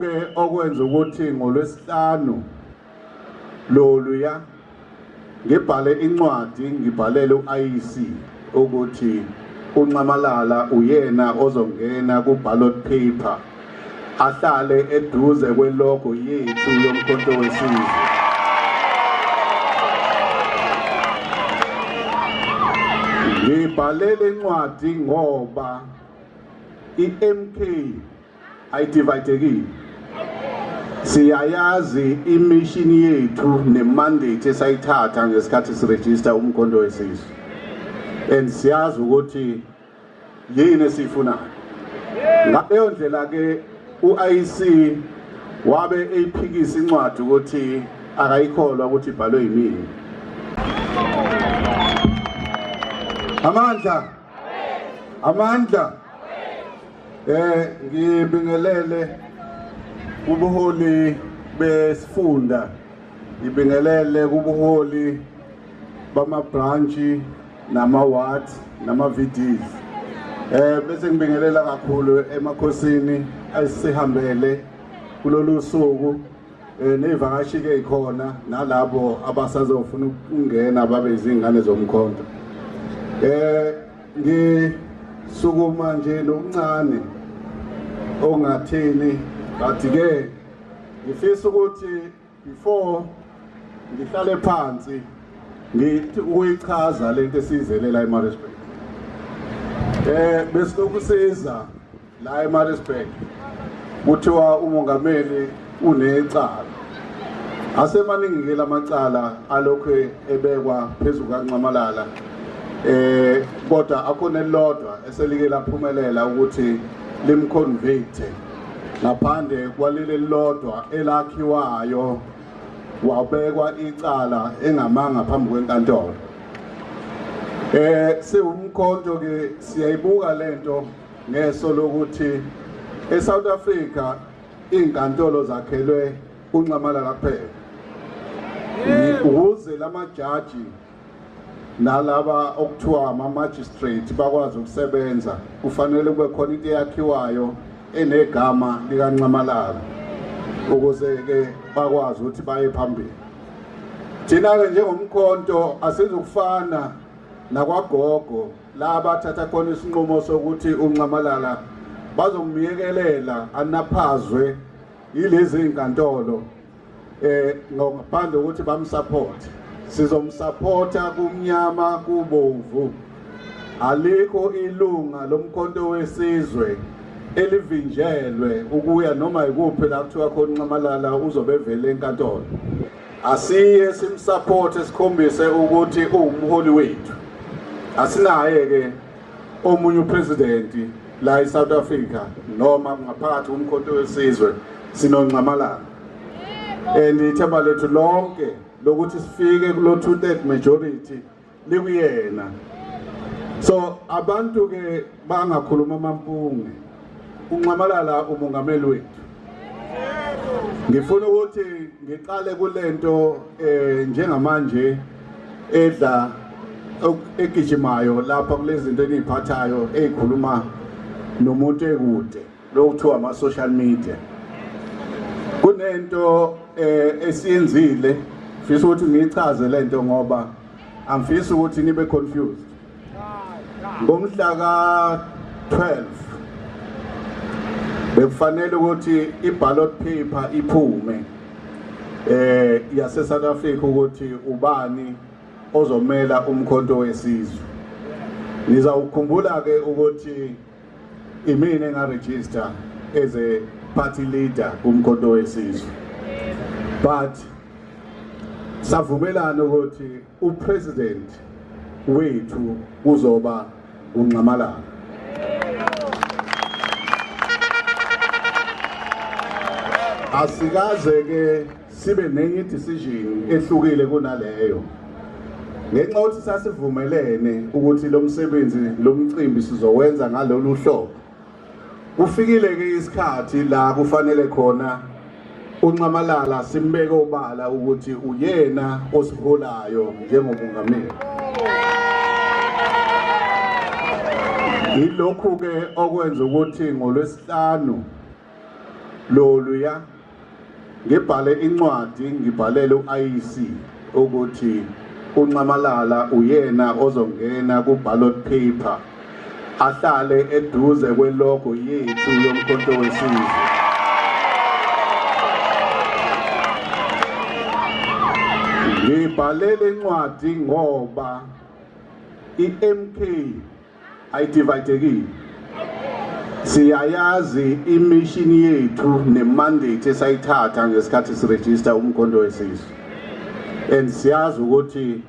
ke okwenza ukuthi ngolwesihlanu loluya ngibhale incwadi ngibhalele uIC ukuthi uNcamalala uyena ozongena ku ballot paper ahlale eduze kwelogo yethu yomkhonto wesizwe. Ngibhalele incwadi ngoba iMK ayidividekile. Siyayazi imission yethu nemandate esayithatha ngesikhathi siregister umkhonto wesizwe. And siyazi ukuthi yini esifunayo. Ngaleyo ndlela ke uIC wabe eyiphikisa incwadi ukuthi akayikholwa ukuthi ibhalwe yimini. Amandla ngibingelele ubuholi besifunda, ngibingelele kubuholi bama branch nama wards nama VDs. Bese ngibingelela kakhulu emakhosini asihambele kulolu suku nevakashi ke ikhona nalabo abasazofuna ukungena babe izingane zomkhonto. Ngisukuma nje nokuncane ongathini bathi ke ngifisa ukuthi before ngihlale phansi ngithi uyichaza lento esizelela eMaritzburg. Besinokusiza la eMaritzburg kuthiwa umongameli unecala. Asemaningi ke lamacala alokho ebekwa phezulu kaNcamalala. Kodwa akhona elilodwa eselike laphumelela ukuthi limconvict ngaphandle kwaleli lodwa elakhiwayo wabekwa icala engamanga phambi kwenkantolo. Siwumkhonto ke siyayibuka lento ngeso lokuthi eSouth Africa inkantolo zakhelwe uNcamalala kuphela. Ukuze lamajaji nalaba okuthiwa ama-magistrate bakwazi ukusebenza kufanele kube khona into eyakhiwayo enegama likaNcamalala ukuze ke bakwazi ukuthi baye phambili. Thina ke njengomkhonto asizukufana nakwagogo laba bathatha khona isinqumo sokuthi uNcamalala bazomyekelela anaphazwe yilezi inkantolo ngaphandle ukuthi bamsupport. Sizomsupporta kumnyama kubomvu. Alikho ilunga lomkhonto wesizwe elivinjelwe ukuya noma ikuphi la kuthiwa khona uNcamalala uzobevele enkantolo. Asiye simsupport esikhombise ukuthi uwumholi wethu. Asinaye ke omunye upresident la eSouth Africa noma ngaphakathi umkhonto wesizwe sinoNcamalala. Ithemba lethu lonke lokuthi sifike kulo 2/3 majority likuyena. So abantu ke bangakhuluma amampunge. uNcamalala umongameli wethu. Ngifuna ukuthi ngiqale kulento njengamanje edla egijimayo lapha kulezi zinto eniziphathayo ezikhuluma nomuntu ekude lokuthiwa ama social media. Kunento esiyenzile ngifisa ukuthi ngichaze lento ngoba angifisi ukuthi nibe confused. Ngomhla ka-12 bekufanele ukuthi i-ballot paper iphume yase South Africa ukuthi ubani ozomela umkhonto wesizwe. Nizawukhumbula ke ukuthi imina engaregister as a party leader kumkhonto wesizwe. But savumelana ukuthi upresident wethu uzoba uNcamalala. Asikaze ke sibe nenye decision ehlukile kunaleyo. Ngenxa ukuthi sasivumelene ukuthi lo msebenzi lo mcimbi sizowenza ngalolu hlobo. Kufikile ke isikhathi la kufanele khona uNcamalala simbeke obala ukuthi uyena osiholayo njengomongameli. Ilokhu ke okwenza ukuthi ngolwesihlanu loluya ngibhale incwadi ngibhalele uIEC ukuthi uNcamalala uyena ozongena ku ballot paper ahlale eduze kwelogo yethu yomkhonto wesizwe. Ngibhalele incwadi ngoba iMK ayidividekile. Siyayazi imission yethu nemandate esayithatha ngesikhathi siregister umkhonto wesizwe. And siyazi ukuthi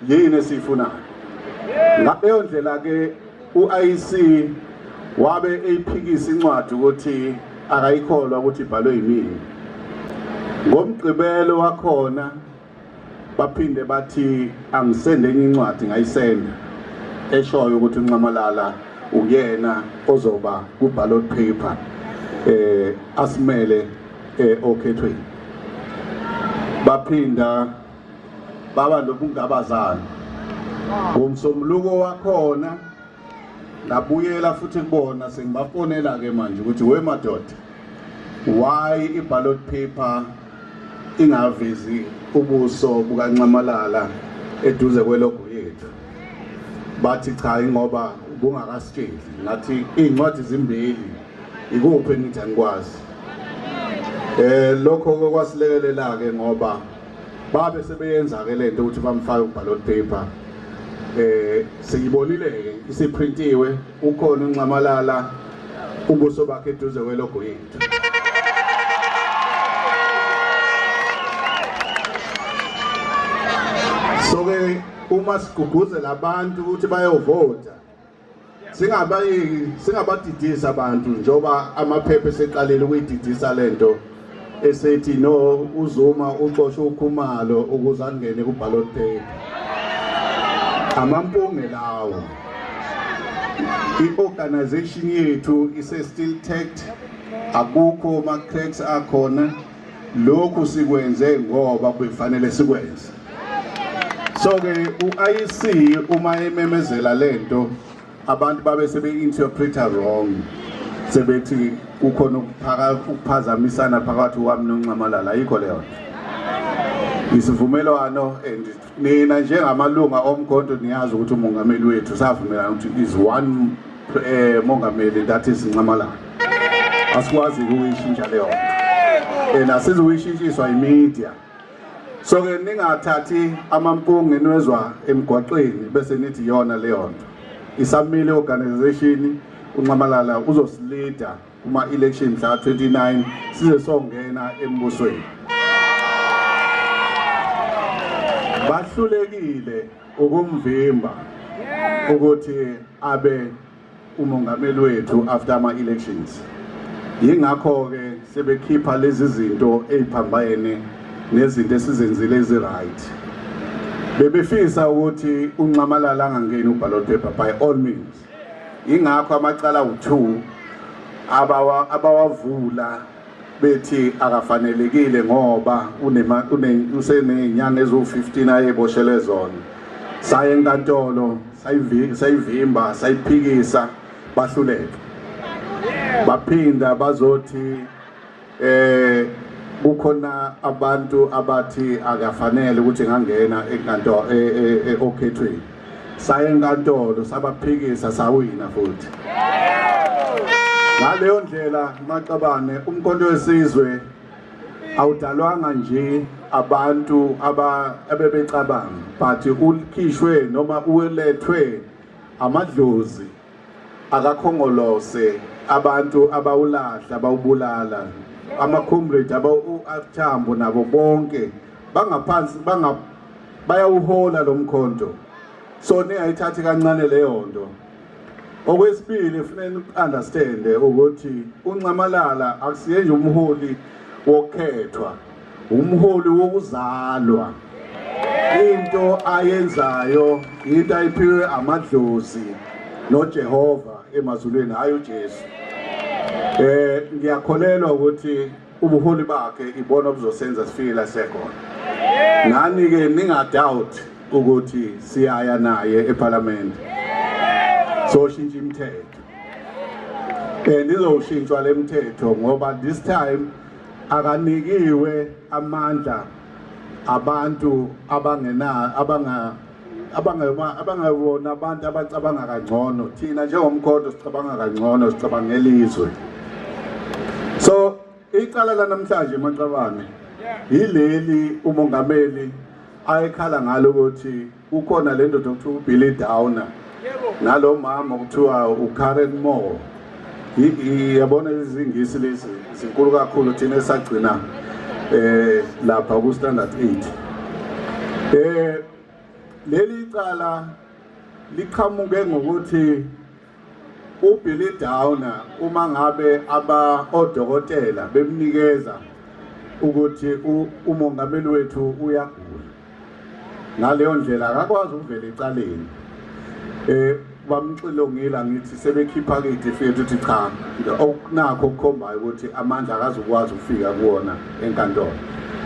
yini esifunayo. Ngaleyo ndlela ke uIEC wabe eyiphikisa incwadi ukuthi akayikholwa ukuthi ibhalwe yimini. Ngomgqibelo wakhona baphinde bathi angisende enye incwadi ngayisenda eshoyo ukuthi uNcamalala uyena ozoba ku ballot paper asimele okhethweni. Baphinda baba nobungabazana ngomsombuluko wakhona ngabuyela futhi kubona sengibafonela ke manje ukuthi we madoda why i ballot paper ingavezi ubuso bukaNcamalala eduze kwelogo yethu. Bathi cha ngoba bungakasitsheli ngathi incwadi zimbili ikuphi nithi angikwazi. Lokho kwasilekelela ke ngoba babe sebeyenza ke lento ukuthi bamfake ku ballot paper. Siyibonile ke isiprintiwe ukhona uNcamalala ubuso bakhe eduze kwelogo yethu. So ke uma siguguzela abantu ukuthi bayovota singabadidisa abantu njoba amaphepha eseqalile ukuyididisa lento esethi no uZuma uxoshe uKhumalo ukuze angene ku ballot paper. Amampunge lawo i-organization yethu ise still tagged, akukho ma cracks akhona. Lokhu sikwenze ngoba kufanele sikwenze. So ke uIEC uma ememezela lento abantu babe sebe-interpreta wrong, sebethi kukhona ukuphazamisana phakathi kwami noNcamalala. Ayikho leyo isivumelwano, and nina njengamalunga omkhonto niyazi ukuthi umongameli wethu savumelana ukuthi is one mongameli, that is Ncamalala. Asikwazi ukuyishintsha leyo nto, asizuyishintshiswa imedia. So ke ningathathi amampunge enwezwa emgwaqeni bese nithi yona leyo nto. Isamile organization uNcamalala uzosilida kuma election mhla 29 size songena embusweni. Bahlulekile ukumvimba ukuthi abe umongameli wethu after ama elections. Yingakho ke sebekhipha lezi zinto eziphambayene nezinto esizenzile ezi-right. Bebefisa ukuthi uNcamalala angangeni uballot paper by all means. Ingakho amacala u2 abawavula bethi akafanelekile ngoba usenenyanga ezo15 ayeboshelwe zona. Saye enkantolo sayivimba sayiphikisa bahluleke. Baphinda bazothi kukhona abantu abathi akafanele ukuthi ngangena enkantolo okhethweni. Saye enkantolo sabaphikisa sawina futhi. Ngaleyo ndlela maqabane umkhonto wesizwe awudalwanga nje abantu abebecabanga, but ukhishwe noma uwelethwe amadlozi akakhongolose abantu abawulahla bawubulala. Ama-comrade abawu-Thambo nabo bonke bangaphansi bayawuhola lo mkhonto. So ningayithathi kancane leyo nto. Okwesibili kufanele understand ukuthi uNcamalala akusiye nje umholi wokukhethwa, umholi wokuzalwa. Into ayenzayo into ayiphiwe amadlozi noJehova emazulwini, hayi uJesu. Ngiyakholelwa ukuthi ubuholi bakhe ibona obuzosenza sifike la sekhona. Nani ke ningadoubt ukuthi siyaya naye eParliament so shintsha imithetho. Nizoshintshwa lemthetho ngoba this time akanikiwe amandla abantu abangewona abantu abacabanga kangcono. Thina njengomkhonto sicabanga kangcono, sicabanga elizwe. So icala lanamhlanje Maqabane yileli umongameli ayekhala ngalo ukuthi ukhona le ndoda okuthiwa uBilly Downer nalo mama okuthiwa uKaren Moore. Yabona izingisi lezi zinkulu kakhulu thina esagcina lapha ku standard 8. Leli icala liqhamuke ngokuthi uBilly Downer uma ngabe odokotela bemnikeza ukuthi umongameli wethu uyagula, ngaleyo ndlela akakwazi ukuvela ecaleni. Bamxilongile ngithi sebekhipha kithi fethu ukuthi cha okunakho okukhombayo ukuthi amandla akazukwazi ukufika kuona enkantolo.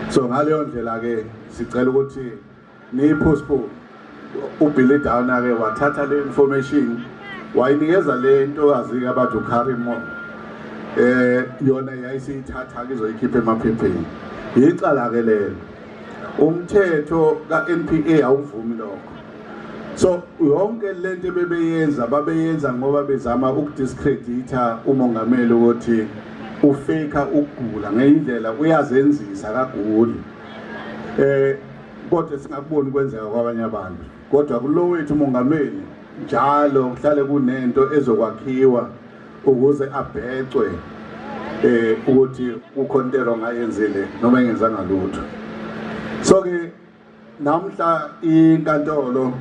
So ngaleyo ndlela ke sicela ukuthi niyipostpone. uBilly Downer ke wathatha le information wayinikeza le ntokazi ke abathi uKaren Moore. Yona yayisithatha ke izoyikhipha emaphepheni. Icala ke lelo umthetho kaNPA awuvumi lokho. So yonke lento babeyenza ngoba bezama ukudiscredita umongameli ukuthi ufake ukugula ngendlela uyazenzisa kaguli. Kodwa singakuboni kwenzeka kwabanye abantu. Kodwa kulo wethu umongameli njalo kuhlale kunento ezokwakhiwa ukuze abhecwe ukuthi ukhontero ngayenzile noma engenzanga lutho. So ke namhla inkantolo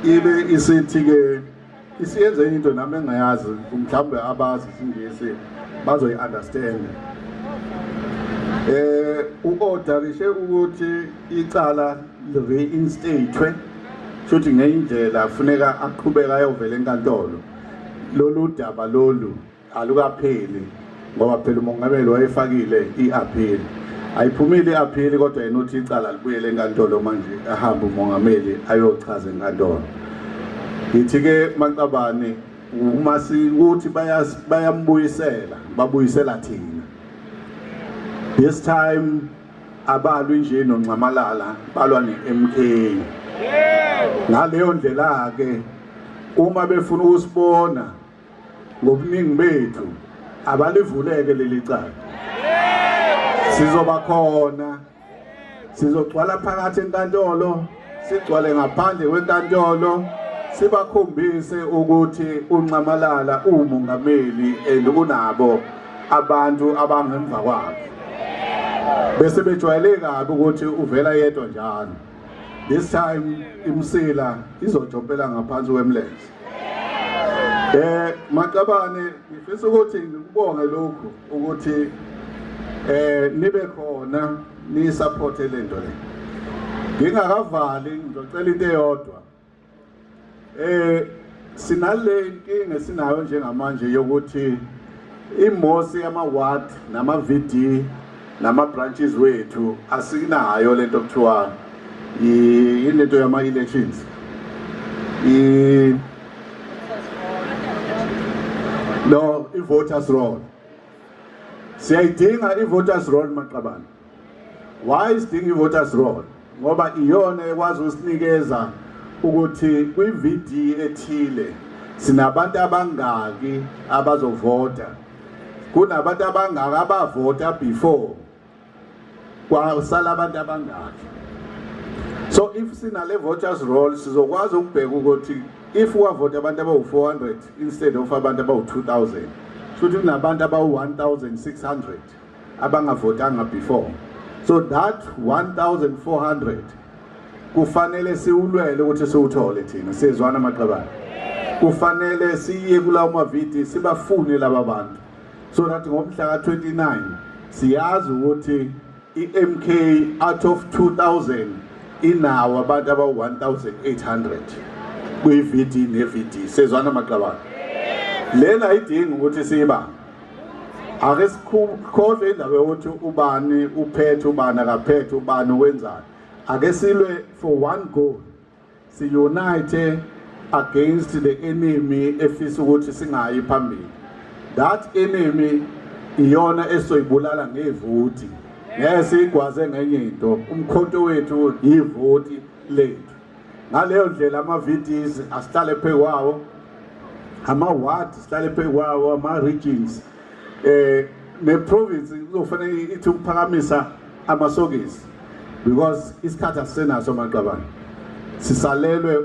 ibe isithi ke isiyenze into nami engayazi mhlawumbe abazi isingisi bazoyi-understand. U-orderishe ukuthi icala li-reinstatwe futhi ngendlela funeka aqhubeka ayovela enkantolo. Lolu daba lolu alukapheli ngoba phela umongameli wayefakile i-appeal. Ayiphumile i-appeal kodwa yena uthi icala libuyele enkantolo manje ahamba umongameli ayochaza enkantolo. Yithi ke Maqabane uma sikuthi bayambuyisela babuyisela thina. This time abalwi nje noNcamalala balwa neMK. Ngaleyo ndlela ke uma befuna ukusibona ngobuningi bethu abalivuleke leli cala. Sizoba khona, sizogcwala phakathi enkantolo, sigcwale ngaphandle kwenkantolo, sibakhombise ukuthi uNcamalala umongameli unabo abantu abangemva kwakhe. Bese bejwayele kabi ukuthi uvela yedwa njalo. This time imsila izojophela ngaphansi kwemlenze. Maqabane ngifisa ukuthi ngikubonge lokhu ukuthi nibe khona ni support le nto le. Ngingakavali ngizocela into eyodwa. Sinale inkinga esinayo njengamanje yokuthi imosi yama-ward nama-VD nama-branches wethu asinayo lento okuthiwa yilento yama-elections. No, i-voters roll. Siyayidinga i-voters roll Maqabane. Why isidinga i-voters roll? Ngoba iyona ekwazi usinikeza ukuthi kwi-VD ethile sinabantu abangaki abazovota. Kunabantu abangaki abavota before kwasala abantu abangaki. So if sinale voters roll sizokwazi ukubheka ukuthi if wavota abantu abawu-400 instead of abantu abawu-2000 futhi kunabantu abawu-1600 abangavotanga before. So that 1400 kufanele siulwele ukuthi siwuthole thina sezwana Maqabane. Kufanele siye kulawo ma-VD sibafune laba bantu so that ngomhla ka-29 siyazi ukuthi i-MK out of 2000 inawo abantu abawu-1800 kwi-VD ne-VD sezwana Maqabane. Lena idinga ukuthi siba ake sikhohle indaba yokuthi ubani uphethe ubani akaphethe ubani wenzayo. Ake silwe for one goal, si-unite against the enemy efisa ukuthi singayi phambili. that enemy iyona esoyibulala ngevoti ngeke sigwaze ngenye into umkhonto wethu yivoti lethu ngaleyo ndlela ama VDs asihlale phekwawo ama ward sihlale phekwawo ama regions ne province kuzofanele ithi ukuphakamisa amasokisi because isikhathi asenaso maqabane sisalelwe